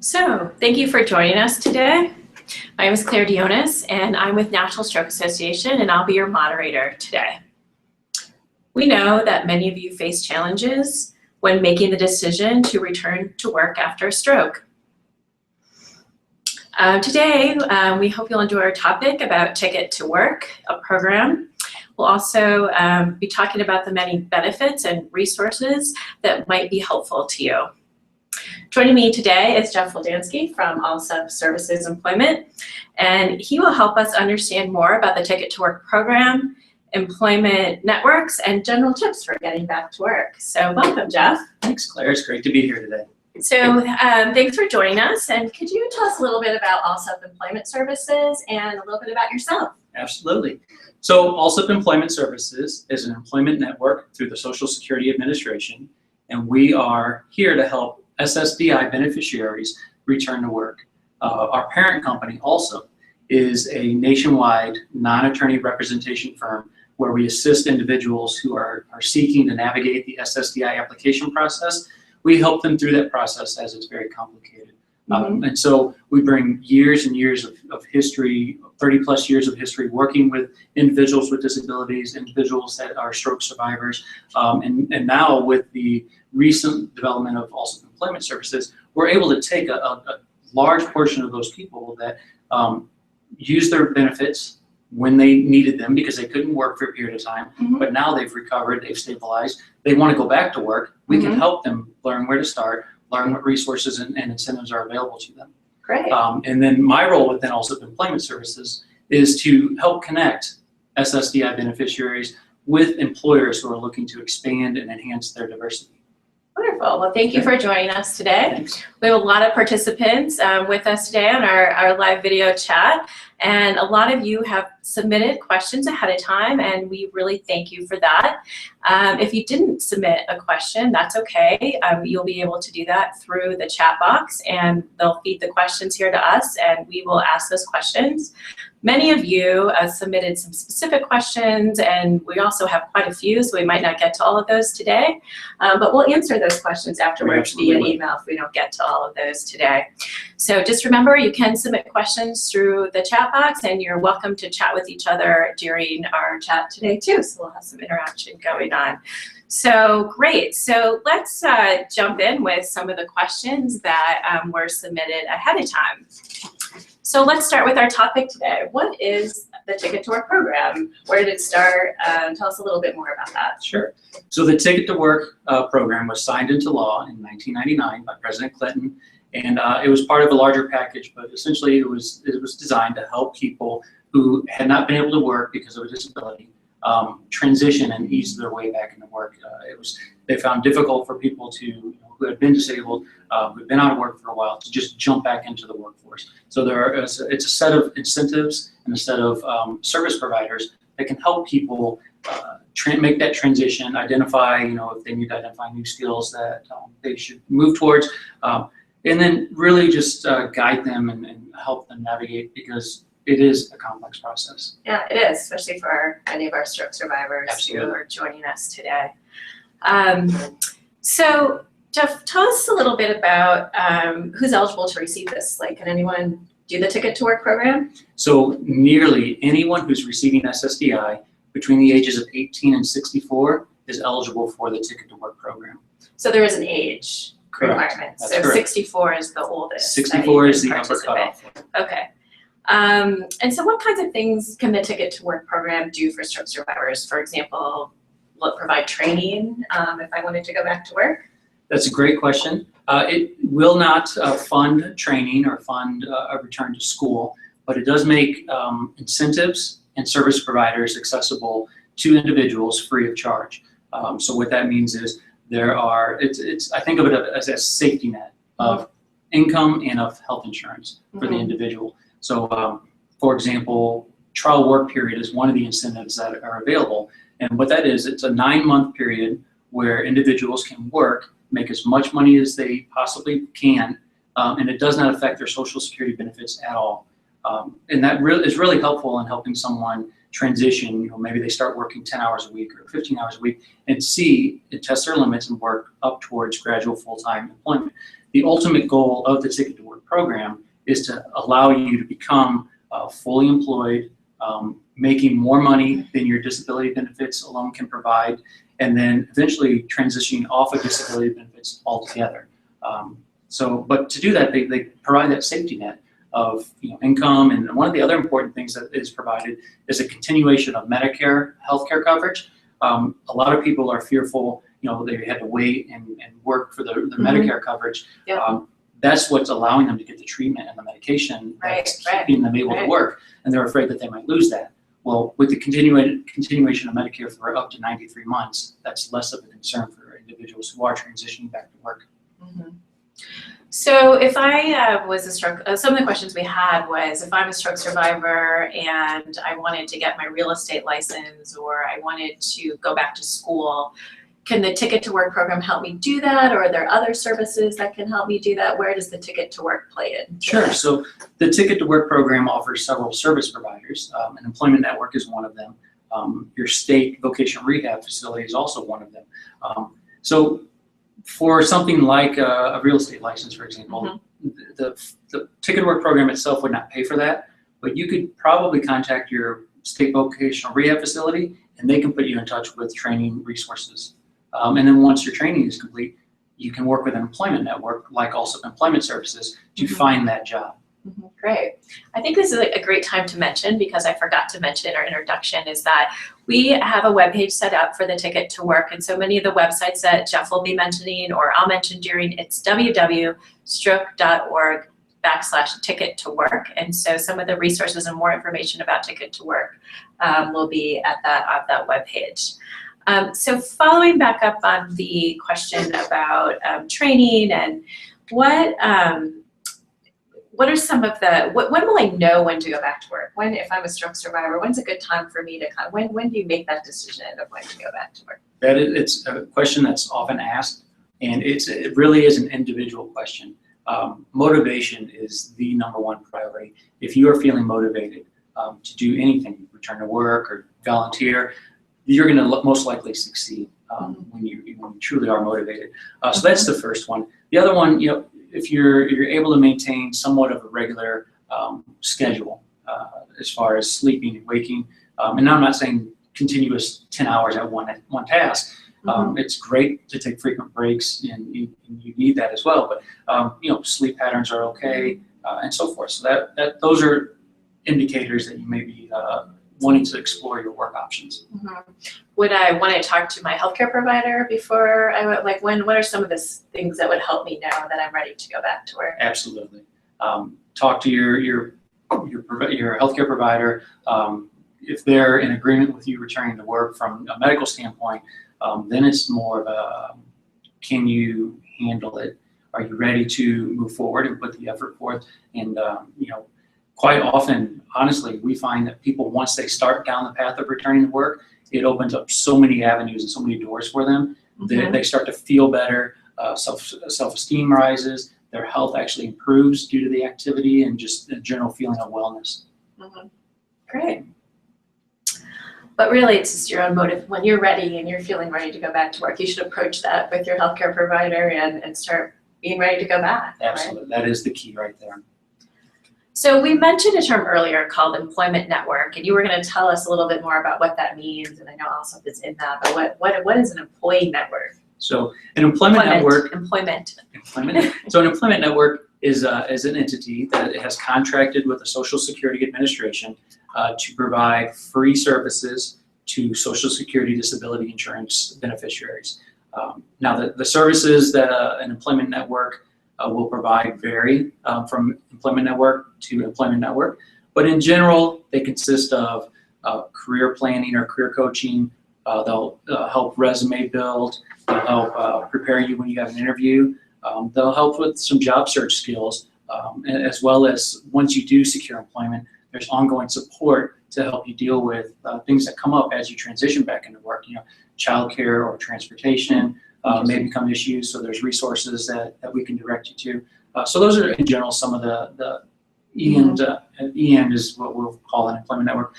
So, thank you for joining us today. My name is Claire Diones, and I'm with National Stroke Association, and I'll be your moderator today. We know that many of you face challenges when making the decision to return to work after a stroke. Today, we hope you'll enjoy our topic about Ticket to Work, a program. We'll also be talking about the many benefits and resources that might be helpful to you. Joining me today is Jeff Woldanski from Allsup Employment, and he will help us understand more about the Ticket to Work program, employment networks, and general tips for getting back to work. So welcome, Jeff. Thanks, Claire. It's great to be here today. So thanks for joining us, and could you tell us a little bit about Allsup Employment Services and a little bit about yourself? Absolutely. So Allsup Employment Services is an employment network through the Social Security Administration, and we are here to help SSDI beneficiaries return to work. Our parent company, Alsup, is a nationwide non-attorney representation firm where we assist individuals who are seeking to navigate the SSDI application process. We help them through that process as it's very complicated. And so we bring years and years of history, 30 plus years of history working with individuals with disabilities, individuals that are stroke survivors. And now with the recent development of Allsup Employment Services, we're able to take a large portion of those people that use their benefits when they needed them because they couldn't work for a period of time, but now they've recovered, they've stabilized, they want to go back to work. We can help them learn where to start, learn what resources and incentives are available to them. Great. And then my role within Allsup Employment Services is to help connect SSDI beneficiaries with employers who are looking to expand and enhance their diversity. Wonderful. Well, thank you for joining us today. Thanks. We have a lot of participants with us today on our live video chat, and a lot of you have submitted questions ahead of time, and we really thank you for that. If you didn't submit a question, that's okay. You'll be able to do that through the chat box, and they'll feed the questions here to us, and we will ask those questions. Many of you submitted some specific questions, and we also have quite a few, so we might not get to all of those today, but we'll answer those questions afterwards via email if we don't get to all of those today. So just remember, you can submit questions through the chat box, and you're welcome to chat with each other during our chat today too, so we'll have some interaction going on. So great, so let's jump in with some of the questions that were submitted ahead of time. So let's start with our topic today. What is the Ticket to Work program? Where did it start? Tell us a little bit more about that. Sure. So the Ticket to Work program was signed into law in 1999 by President Clinton, and it was part of a larger package, but essentially it was designed to help people who had not been able to work because of a disability transition and ease their way back into work. They found difficult for people who had been disabled, who'd been out of work for a while, to just jump back into the workforce. So it's a set of incentives and a set of service providers that can help people make that transition, identify, if they need to identify new skills that they should move towards, and then really just guide them and help them navigate, because it is a complex process. Yeah, it is, especially for many of our stroke survivors who are joining us today. So Jeff, tell us a little bit about who's eligible to receive this. Like, can anyone do the Ticket to Work program? So nearly anyone who's receiving SSDI between the ages of 18 and 64 is eligible for the Ticket to Work program. So there is an age requirement. That's so correct. 64 is the oldest. 64 is the upper cutoff. Okay. And so what kinds of things can the Ticket to Work program do for stroke survivors? For example, will it provide training if I wanted to go back to work? That's a great question. It will not fund training or fund a return to school, but it does make incentives and service providers accessible to individuals free of charge. So what that means is I think of it as a safety net of income and of health insurance for the individual. So for example, trial work period is one of the incentives that are available. And what that is, it's a 9-month period where individuals can work, make as much money as they possibly can, and it does not affect their Social Security benefits at all. And that is really helpful in helping someone transition. Maybe they start working 10 hours a week or 15 hours a week and test their limits and work up towards gradual full-time employment. The ultimate goal of the Ticket to Work program is to allow you to become fully employed, making more money than your disability benefits alone can provide, and then eventually transitioning off of disability benefits altogether. But to do that, they provide that safety net of income, and one of the other important things that is provided is a continuation of Medicare healthcare coverage. A lot of people are fearful, they had to wait and work for their Medicare coverage. Yep. That's what's allowing them to get the treatment and the medication that's keeping them able to work, and they're afraid that they might lose that. Well, with the continuation of Medicare for up to 93 months, that's less of a concern for individuals who are transitioning back to work. Mm-hmm. So if I was a stroke, some of the questions we had was if I'm a stroke survivor and I wanted to get my real estate license or I wanted to go back to school, can the Ticket to Work program help me do that, or are there other services that can help me do that? Where does the Ticket to Work play in? Sure. So the Ticket to Work program offers several service providers. An employment network is one of them. Your state vocational rehab facility is also one of them. So for something like a real estate license, for example, the Ticket to Work program itself would not pay for that, but you could probably contact your state vocational rehab facility and they can put you in touch with training resources. And then once your training is complete, you can work with an employment network like Allsup Employment Services to find that job. Great. I think this is a great time to mention, because I forgot to mention in our introduction, is that we have a webpage set up for the Ticket to Work. And so many of the websites that Jeff will be mentioning or I'll mention during, it's www.stroke.org/ticket to work. And so some of the resources and more information about Ticket to Work will be at that webpage. So following back up on the question about training and what are some of the, when will I know when to go back to work? When, if I'm a stroke survivor, when's a good time for me to come? When do you make that decision of when to go back to work? It's a question that's often asked, and it really is an individual question. Motivation is the #1 priority. If you are feeling motivated to do anything, return to work or volunteer, you're going to most likely succeed when you truly are motivated. So that's the first one. The other one, if you're able to maintain somewhat of a regular schedule as far as sleeping and waking, and I'm not saying continuous 10 hours at one task. It's great to take frequent breaks, and you need that as well. But sleep patterns are okay, and so forth. So those are indicators that you may be wanting to explore your work options. Would I want to talk to my healthcare provider before I would, what are some of the things that would help me know that I'm ready to go back to work? Absolutely. Talk to your healthcare provider. If they're in agreement with you returning to work from a medical standpoint, then it's more of a, can you handle it? Are you ready to move forward and put the effort forth? And quite often, honestly, we find that people, once they start down the path of returning to work, it opens up so many avenues and so many doors for them. They start to feel better, self-esteem rises, their health actually improves due to the activity, and just a general feeling of wellness. Great. But really, it's just your own motive. When you're ready and you're feeling ready to go back to work, you should approach that with your healthcare provider and start being ready to go back. Absolutely. Right? That is the key right there. So we mentioned a term earlier called employment network, and you were going to tell us a little bit more about what that means, and I know Alsup is in that, but what is an employee network? So an employment network. So an employment network is an entity that has contracted with the Social Security Administration to provide free services to Social Security disability insurance beneficiaries. Now the services that an employment network will provide vary from employment network to employment network, but in general they consist of career planning or career coaching. They'll help resume build, they'll help prepare you when you have an interview, they'll help with some job search skills, as well as once you do secure employment, there's ongoing support to help you deal with things that come up as you transition back into work. Childcare or transportation may become issues, so there's resources that we can direct you to. So those are in general some of the EN is what we'll call an employment network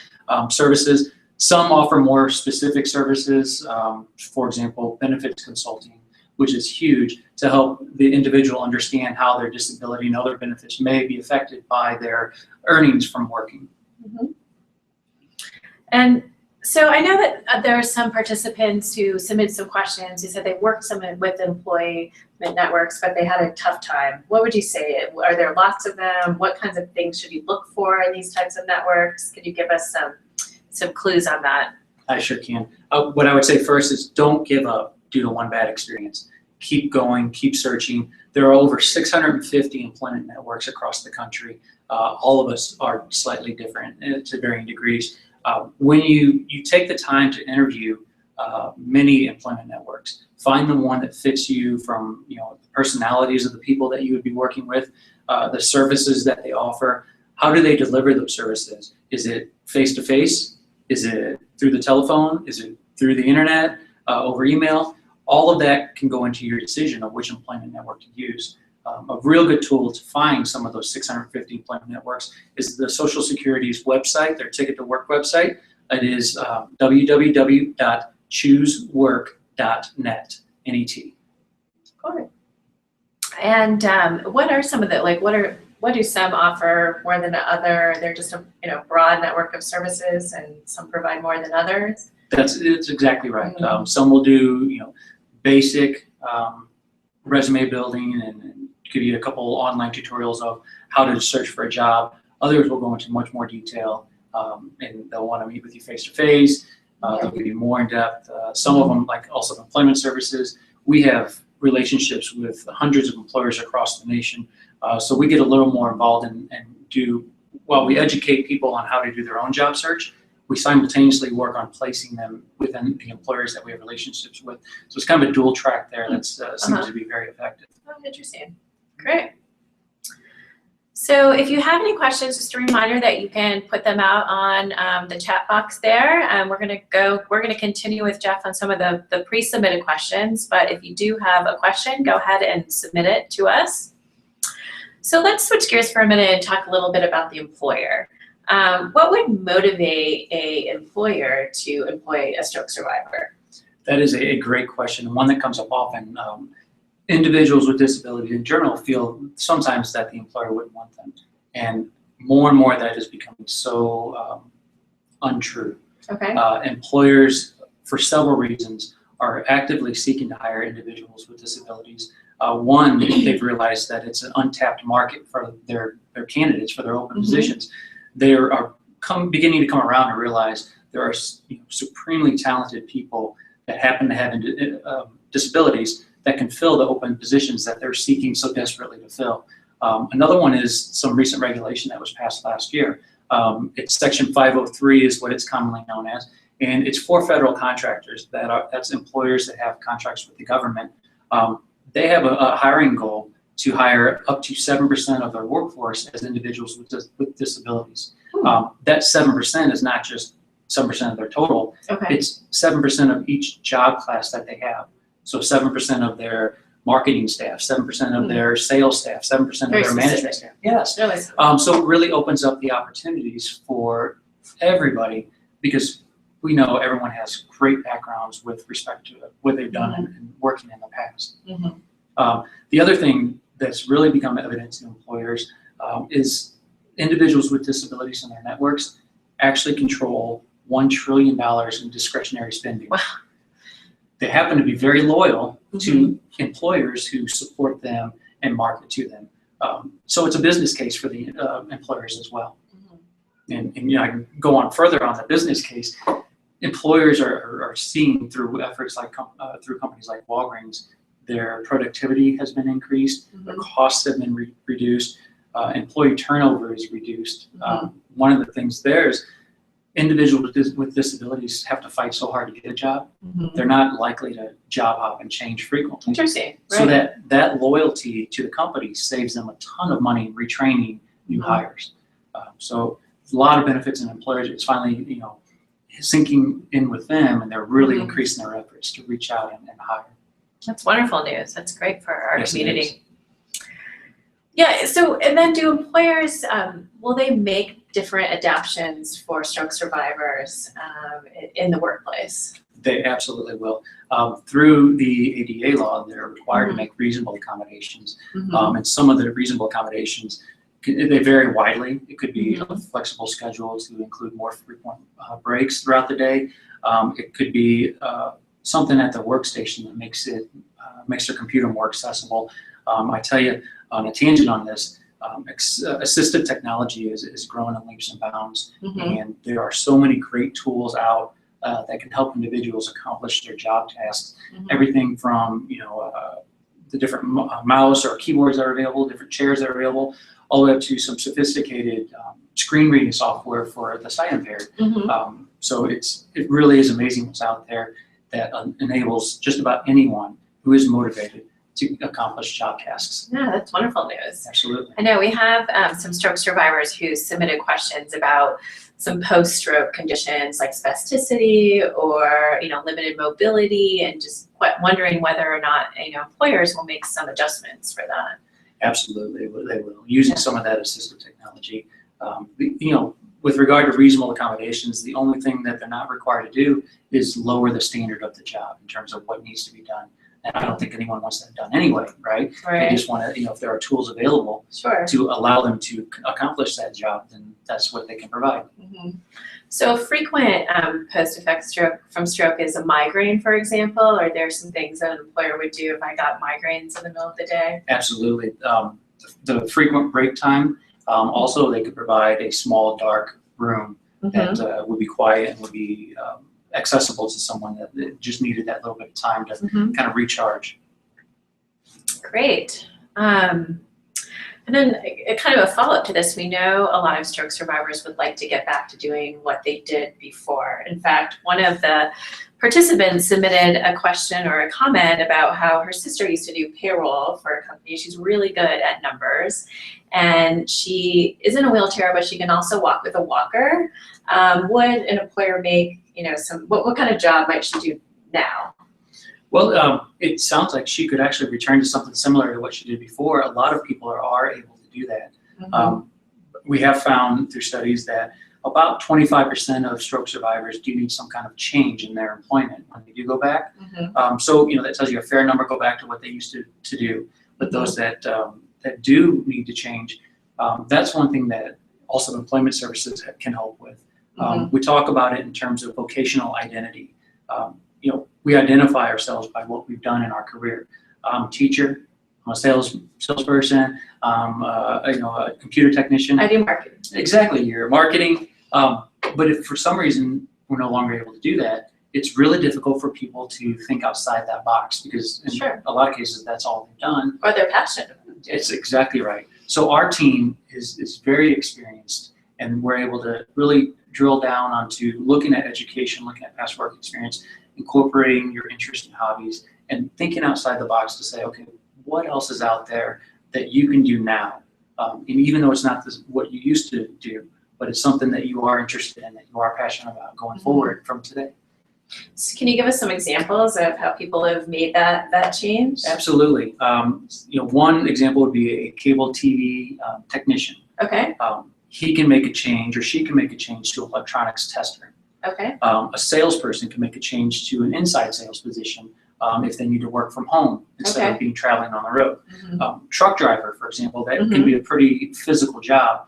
services. Some offer more specific services, for example, benefits consulting, which is huge to help the individual understand how their disability and other benefits may be affected by their earnings from working. Mm-hmm. And so I know that there are some participants who submitted some questions. You said they worked some with employment networks, but they had a tough time. What would you say? Are there lots of them? What kinds of things should you look for in these types of networks? Could you give us some clues on that? I sure can. What I would say first is don't give up due to one bad experience. Keep going, keep searching. There are over 650 employment networks across the country. All of us are slightly different to varying degrees. When you take the time to interview many employment networks, find the one that fits you from the personalities of the people that you would be working with, the services that they offer. How do they deliver those services? Is it face-to-face? Is it through the telephone? Is it through the internet, over email? All of that can go into your decision of which employment network to use. A real good tool to find some of those 650 employment networks is the Social Security's website, their Ticket to Work website. It is www.choosework.net, N-E-T. Got it. And what are some of the, what do some offer more than the other? They're just a broad network of services, and some provide more than others. It's exactly right. Mm-hmm. Some will do basic resume building and give you a couple online tutorials of how to search for a job. Others will go into much more detail, and they'll want to meet with you face to face. They'll give you more in depth. Some of them, like Allsup Employment Services, we have relationships with hundreds of employers across the nation. So we get a little more involved and while we educate people on how to do their own job search, we simultaneously work on placing them within the employers that we have relationships with. So it's kind of a dual track there that seems to be very effective. Oh, interesting. Great. So if you have any questions, just a reminder that you can put them out on the chat box there. We're going to continue with Jeff on some of the pre-submitted questions, but if you do have a question, go ahead and submit it to us. So let's switch gears for a minute and talk a little bit about the employer. What would motivate an employer to employ a stroke survivor? That is a great question, one that comes up often. Individuals with disabilities in general feel sometimes that the employer wouldn't want them, and more that is becoming so untrue. Okay. Employers, for several reasons, are actively seeking to hire individuals with disabilities. One, they've realized that it's an untapped market for their candidates, for their open positions. They are beginning to come around and realize there are supremely talented people that happen to have disabilities that can fill the open positions that they're seeking so desperately to fill. Another one is some recent regulation that was passed last year. It's Section 503 is what it's commonly known as, and it's for federal contractors. That's employers that have contracts with the government. They have a hiring goal to hire up to 7% of their workforce as individuals with disabilities. That 7% is not just 7% of their total. Okay. It's 7% of each job class that they have. So 7% of their marketing staff, 7% of their sales staff, 7% of their management staff. Yes. Really? So it really opens up the opportunities for everybody, because we know everyone has great backgrounds with respect to what they've done and working in the past. The other thing that's really become evident to employers is individuals with disabilities in their networks actually control $1 trillion in discretionary spending. Wow. They happen to be very loyal to employers who support them and market to them. So it's a business case for the employers as well. And I can go on further on the business case. Employers are seeing through efforts like through companies like Walgreens, their productivity has been increased, their costs have been reduced, employee turnover is reduced. One of the things there is individuals with disabilities have to fight so hard to get a job. They're not likely to job hop and change frequently. Interesting. Right. So that loyalty to the company saves them a ton of money in retraining new hires. So a lot of benefits in employers. It's finally sinking in with them, and they're really increasing their efforts to reach out and hire. That's wonderful news. That's great for our community. Yeah, so, and then do employers, will they make different adaptations for stroke survivors in the workplace? They absolutely will. Through the ADA law, they're required to Mhm. make reasonable accommodations. Mhm. And some of the reasonable accommodations, they vary widely. It could be a Mhm. flexible schedule to include more frequent breaks throughout the day. It could be something at the workstation that makes their computer more accessible. I tell you, on a tangent on this, assistive technology is growing in leaps and bounds, Mhm. and there are so many great tools out that can help individuals accomplish their job tasks. Mhm. Everything from the different mouse or keyboards that are available, different chairs that are available, all the way up to some sophisticated screen reading software for the sight impaired. Mhm. So it really is amazing what's out there that enables just about anyone who is motivated to accomplish job tasks. Yeah, that's wonderful news. Absolutely. I know we have some stroke survivors who submitted questions about some post-stroke conditions like spasticity or limited mobility, and just wondering whether or not employers will make some adjustments for that. Absolutely, they will. Using some of that assistive technology. With regard to reasonable accommodations, the only thing that they're not required to do is lower the standard of the job in terms of what needs to be done. And I don't think anyone wants that done anyway, right? They Right. just want to, if there are tools available Sure. to allow them to accomplish that job, then that's what they can provide. Mhm. So frequent post-effect from stroke is a migraine, for example. Are there some things that an employer would do if I got migraines in the middle of the day? Absolutely. The frequent break time, also they could provide a small dark room Mhm. that would be quiet and would be accessible to someone that just needed that little bit of time to Mhm. kind of recharge. Great. And then kind of a follow-up to this, we know a lot of stroke survivors would like to get back to doing what they did before. In fact, one of the participants submitted a question or a comment about how her sister used to do payroll for a company. She's really good at numbers, and she is in a wheelchair, but she can also walk with a walker. Would an employer make, what kind of job might she do now? Well, it sounds like she could actually return to something similar to what she did before. A lot of people are able to do that. Mhm. We have found through studies that about 25% of stroke survivors do need some kind of change in their employment when they do go back. Mhm. So that tells you a fair number go back to what they used to do. But those that do need to change, that's one thing that Allsup Employment Services can help with. We talk about it in terms of vocational identity. We identify ourselves by what we've done in our career. I'm a teacher, I'm a salesperson, a computer technician. I do marketing. Exactly, you're marketing. But if for some reason we're no longer able to do that, it's really difficult for people to think outside that box, because in Sure. a lot of cases that's all they've done. Or they're passionate. It's exactly right. So our team is very experienced, and we're able to really drill down onto looking at education, looking at past work experience, incorporating your interest and hobbies, and thinking outside the box to say, okay, what else is out there that you can do now? And even though it's not what you used to do, but it's something that you are interested in, that you are passionate about going forward from today. So can you give us some examples of how people have made that change? Absolutely. One example would be a cable TV technician. Okay. He can make a change, or she can make a change to an electronics tester. Okay. A salesperson can make a change to an inside sales position if they need to work from home instead of being traveling on the road. Truck driver, for example, that can be a pretty physical job,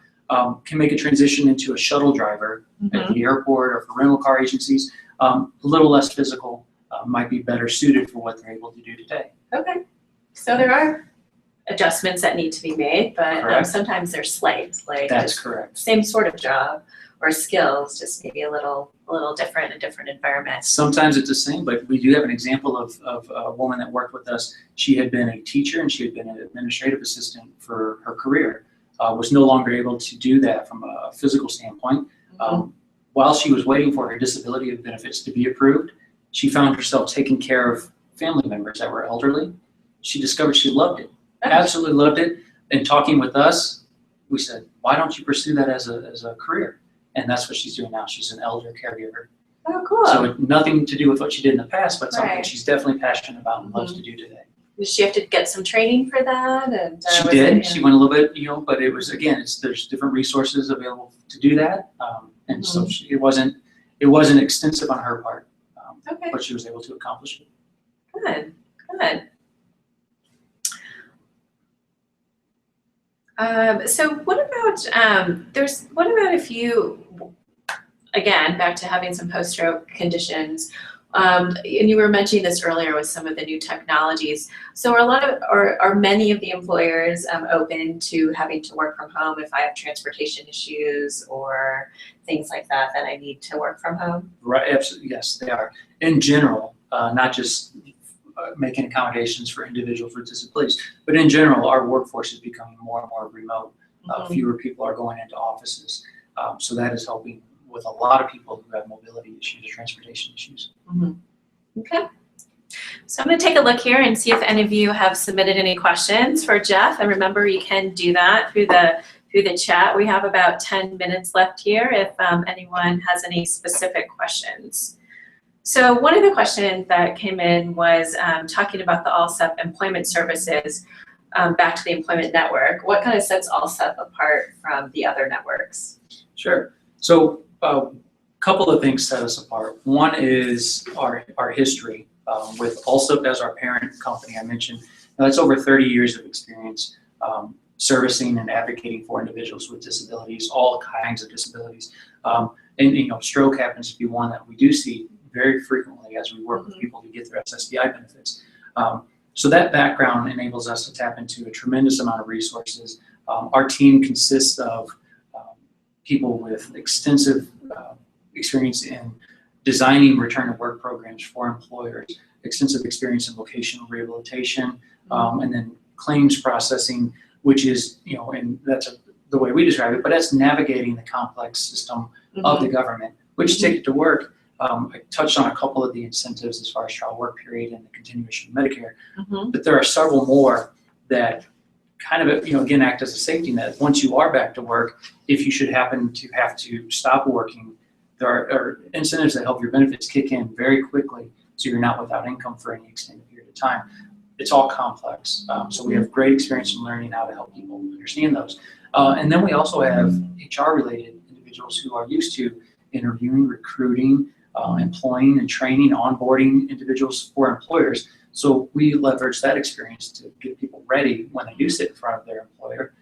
can make a transition into a shuttle driver at the airport or for rental car agencies. A little less physical, might be better suited for what they're able to do today. Okay. So there are adjustments that need to be made, but sometimes they're slight, like That's correct. same sort of job or skills, just maybe a little different, a different environment. Sometimes it's the same, but we do have an example of a woman that worked with us. She had been a teacher and she had been an administrative assistant for her career, was no longer able to do that from a physical standpoint. While she was waiting for her disability benefits to be approved, she found herself taking care of family members that were elderly. She discovered she loved it, absolutely loved it. And talking with us, we said, why don't you pursue that as a career? And that's what she's doing now. She's an elder caregiver. Oh, cool. So nothing to do with what she did in the past, but something she's definitely passionate about and loves to do today. Did she have to get some training for that? And She did. She went a little bit, but it was, again, there's different resources available to do that, and so it wasn't extensive on her part, Okay. but she was able to accomplish it. Good. So what about if you, again, back to having some post-stroke conditions, and you were mentioning this earlier with some of the new technologies. So are many of the employers open to having to work from home if I have transportation issues or things like that I need to work from home? Right, absolutely, yes, they are. In general, not just making accommodations for individuals with disabilities, but in general, our workforce is becoming more and more remote. Fewer people are going into offices, so that is helping with a lot of people who have mobility issues or transportation issues. Okay. So I'm going to take a look here and see if any of you have submitted any questions for Jeff. And remember, you can do that through the chat. We have about 10 minutes left here if anyone has any specific questions. So one of the questions that came in was talking about the Allsup Employment Services, back to the employment network. What kind of sets Allsup apart from the other networks? Sure. So a couple of things set us apart. One is our history with Alsup as our parent company. I mentioned that's over 30 years of experience servicing and advocating for individuals with disabilities, all kinds of disabilities. And stroke happens to be one that we do see very frequently as we work with people to get their SSDI benefits. So that background enables us to tap into a tremendous amount of resources. Our team consists of people with extensive experience in designing return to work programs for employers, extensive experience in vocational rehabilitation, and then claims processing, which is, and that's the way we describe it, but that's navigating the complex system of the government, which Ticket to Work. I touched on a couple of the incentives as far as trial work period and the continuation of Medicare, but there are several more that kind of, again, act as a safety net. Once you are back to work, if you should happen to have to stop working, there are incentives that help your benefits kick in very quickly so you're not without income for any extended period of time. It's all complex. So we have great experience in learning how to help people understand those. And then we also have HR-related individuals who are used to interviewing, recruiting, employing and training, onboarding individuals for employers. So we leverage that experience to get people ready when they do sit in front of their employer.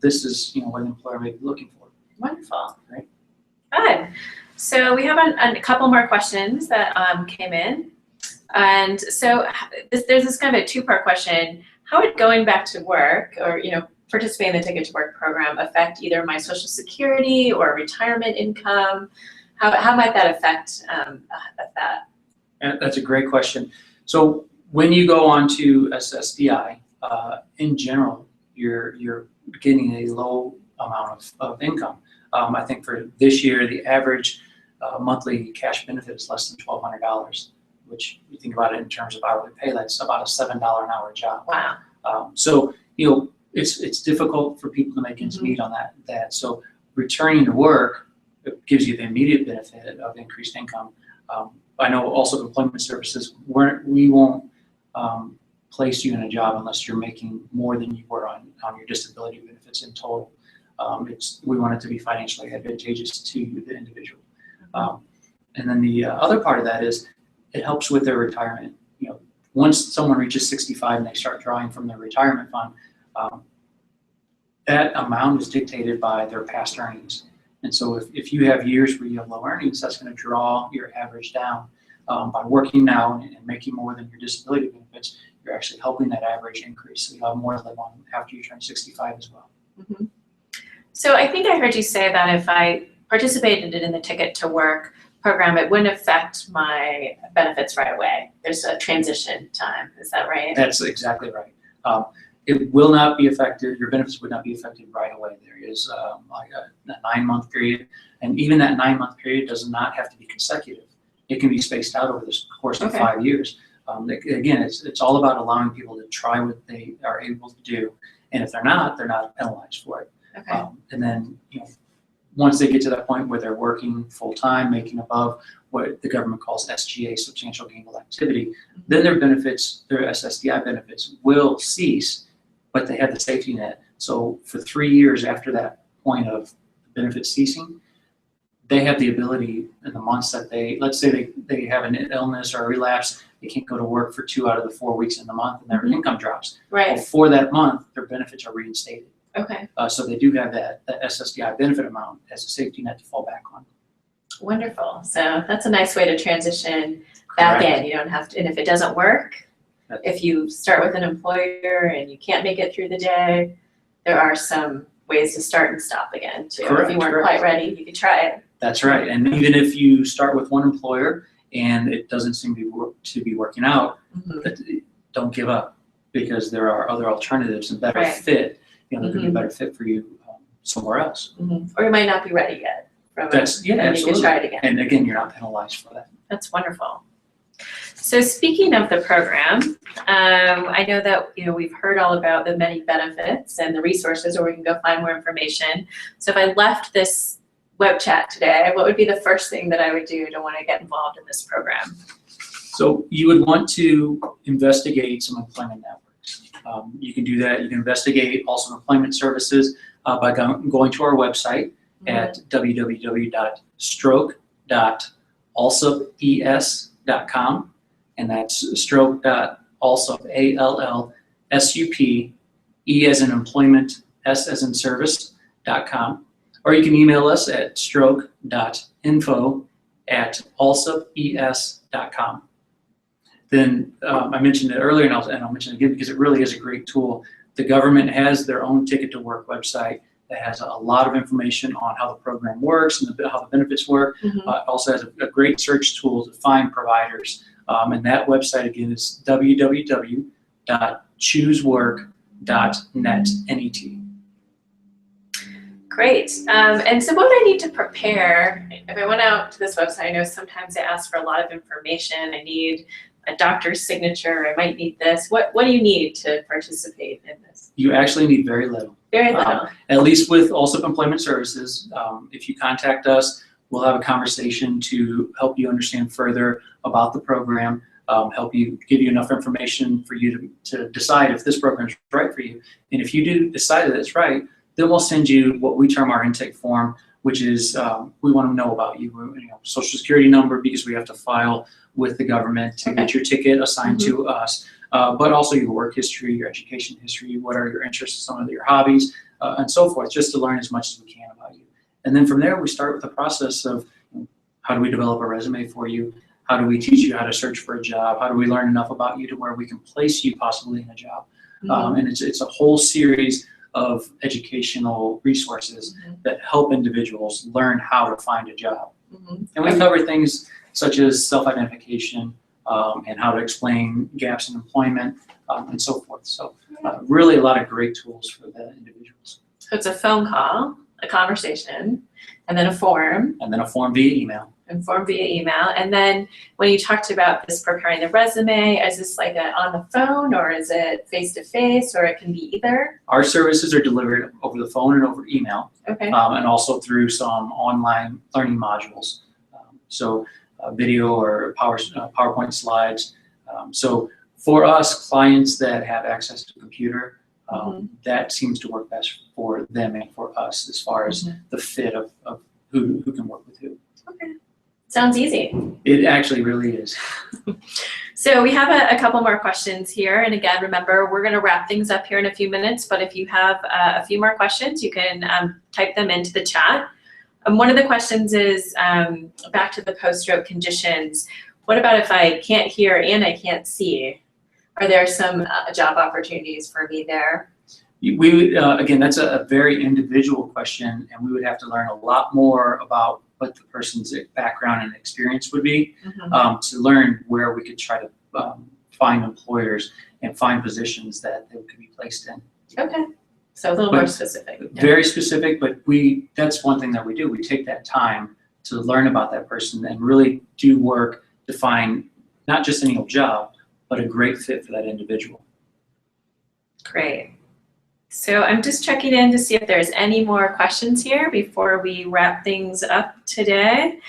This is what the employer may be looking for. Wonderful. Right. Good. So we have a couple more questions that came in. And so there's this kind of a two-part question. How would going back to work or, participating in the Ticket to Work program affect either my Social Security or retirement income? How might that affect that? And that's a great question. So when you go on to SSDI, in general, you're getting a low amount of income. I think for this year, the average monthly cash benefit is less than $1,200, which you think about it in terms of hourly pay, that's about a $7 an hour job. Wow. So it's difficult for people to make ends meet on that. So returning to work, it gives you the immediate benefit of increased income. I know also Employment Services, we won't place you in a job unless you're making more than you were on your disability benefits in total. We want it to be financially advantageous to the individual. And then the other part of that is it helps with their retirement. Once someone reaches 65 and they start drawing from their retirement fund, that amount is dictated by their past earnings. And so if you have years where you have low earnings, that's going to draw your average down. By working now and making more than your disability benefits, you're actually helping that average increase. So you have more to live on after you turn 65 as well. So I think I heard you say that if I participated in the Ticket to Work program, it wouldn't affect my benefits right away. There's a transition time. Is that right? That's exactly right. It will not be affected. Your benefits would not be affected right away. There is like a 9-month period, and even that 9-month period does not have to be consecutive. It can be spaced out over the course of 5 years. Again, it's all about allowing people to try what they are able to do, and if they're not penalized for it. Okay. And then once they get to that point where they're working full time, making above what the government calls SGA, substantial gainful activity, then their benefits, their SSDI benefits will cease, but they have the safety net. So for 3 years after that point of benefits ceasing, they have the ability in the months that let's say they have an illness or a relapse, they can't go to work for 2 out of the 4 weeks in the month and their income drops. Right. Well, for that month, their benefits are reinstated. Okay. So they do have that SSDI benefit amount as a safety net to fall back on. Wonderful. So that's a nice way to transition back in. You don't have to, and if it doesn't work, if you start with an employer and you can't make it through the day, there are some ways to start and stop again too. Correct, if you weren't quite ready, you could try it. That's right. And even if you start with one employer and it doesn't seem to be working out, don't give up, because there are other alternatives and better fit. There could be a better fit for you somewhere else. Or you might not be ready yet. Absolutely. You can try it again. And again, you're not penalized for that. That's wonderful. So speaking of the program, I know that we've heard all about the many benefits and the resources where we can go find more information. So if I left this web chat today, what would be the first thing that I would do to want to get involved in this program? So you would want to investigate some employment networks. You can do that. You can investigate Allsup Employment Services by going to our website at www.stroke.allsupes.com, and that's stroke.allsup, ALLSUP, E as in employment, S as in service.com. Or you can email us at stroke.info@allsupes.com. Then I mentioned it earlier, and I'll mention it again because it really is a great tool. The government has their own Ticket to Work website that has a lot of information on how the program works and how the benefits work. It also has a great search tool to find providers. And that website again is www.choosework.net, N-E-T. Great. And so what would I need to prepare if I went out to this website? I know sometimes they ask for a lot of information. I need a doctor's signature. I might need this. What do you need to participate in this? You actually need very little. Very little. At least with Allsup Employment Services, if you contact us, we'll have a conversation to help you understand further about the program, help you, give you enough information for you to decide if this program is right for you. And if you do decide that it's right, then we'll send you what we term our intake form, which is we want to know about you, Social Security number, because we have to file with the government to get your ticket assigned to us, but also your work history, your education history, what are your interests, some of your hobbies, and so forth, just to learn as much as we can about you. And then from there, we start with the process of how do we develop a resume for you? How do we teach you how to search for a job? How do we learn enough about you to where we can place you possibly in a job? And it's a whole series of educational resources that help individuals learn how to find a job. And we cover things such as self-identification and how to explain gaps in employment and so forth. So really a lot of great tools for the individuals. So it's a phone call, a conversation, and then a form. And then a form via email. And form via email. And then when you talked about this preparing the resume, is this like on the phone, or is it face-to-face, or it can be either? Our services are delivered over the phone and over email. Okay. And also through some online learning modules. So video or PowerPoint slides. So for us, clients that have access to a computer, that seems to work best for them and for us as far as the fit of who can work with who. Okay. Sounds easy. It actually really is. So we have a couple more questions here. And again, remember, we're going to wrap things up here in a few minutes. But if you have a few more questions, you can type them into the chat. One of the questions is back to the post-stroke conditions. What about if I can't hear and I can't see? Are there some job opportunities for me there? We again, that's a very individual question, and we would have to learn a lot more about what the person's background and experience would be to learn where we could try to find employers and find positions that they could be placed in. Okay, so a little more specific. Very specific, but that's one thing that we do. We take that time to learn about that person and really do work to find not just any old job, but a great fit for that individual. Great. So I'm just checking in to see if there's any more questions here before we wrap things up today.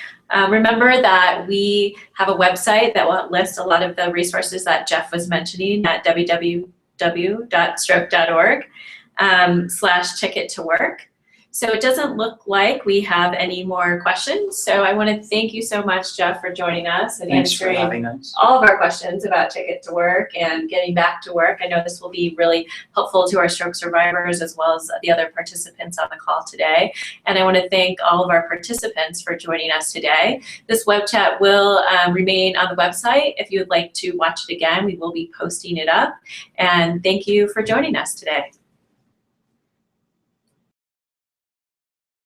Remember that we have a website that will list a lot of the resources that Jeff was mentioning at www.stroke.org/ticket-to-work. So it doesn't look like we have any more questions. So I want to thank you so much, Jeff, for joining us and Thanks for answering having us. all of our questions about Ticket to Work and getting back to work. I know this will be really helpful to our stroke survivors as well as the other participants on the call today. And I want to thank all of our participants for joining us today. This web chat will remain on the website. If you would like to watch it again, we will be posting it up. And thank you for joining us today.